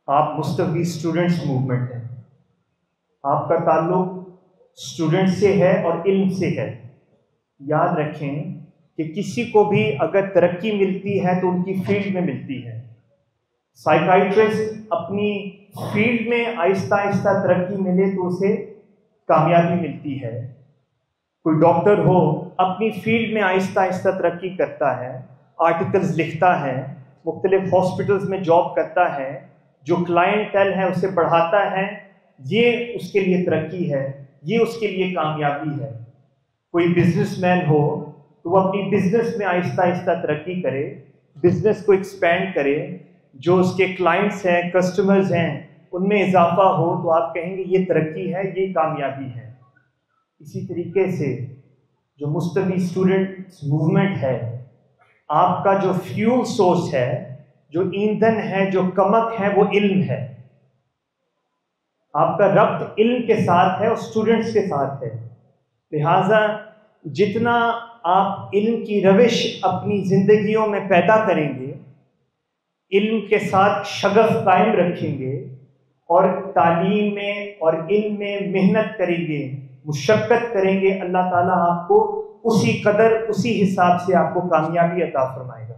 آپ مستفید students movement ہیں، آپ کا تعلق اسٹوڈنٹ سے ہے اور علم سے ہے۔ یاد رکھیں کہ کسی کو بھی اگر ترقی ملتی ہے تو ان کی فیلڈ میں ملتی ہے۔ سائیکائٹرسٹ اپنی فیلڈ میں آہستہ آہستہ ترقی ملے تو اسے کامیابی ملتی ہے۔ کوئی ڈاکٹر ہو اپنی فیلڈ میں آہستہ آہستہ ترقی کرتا ہے، آرٹیکلز لکھتا ہے، مختلف ہاسپٹلز میں جاب کرتا ہے، جو کلائنٹیل ہے اسے بڑھاتا ہے، یہ اس کے لیے ترقی ہے، یہ اس کے لیے کامیابی ہے۔ کوئی بزنس مین ہو تو وہ اپنی بزنس میں آہستہ آہستہ ترقی کرے، بزنس کو ایکسپینڈ کرے، جو اس کے کلائنٹس ہیں، کسٹمرز ہیں، ان میں اضافہ ہو تو آپ کہیں گے یہ ترقی ہے، یہ کامیابی ہے۔ اسی طریقے سے جو مستوی اسٹوڈنٹس موومنٹ ہے، آپ کا جو فیول سورس ہے، جو ایندھن ہے، جو کمک ہے، وہ علم ہے۔ آپ کا ربط علم کے ساتھ ہے اور اسٹوڈنٹس کے ساتھ ہے، لہٰذا جتنا آپ علم کی روش اپنی زندگیوں میں پیدا کریں گے، علم کے ساتھ شغف قائم رکھیں گے اور تعلیم میں اور علم میں محنت کریں گے، مشقت کریں گے، اللہ تعالیٰ آپ کو اسی قدر اسی حساب سے آپ کو کامیابی عطا فرمائے گا۔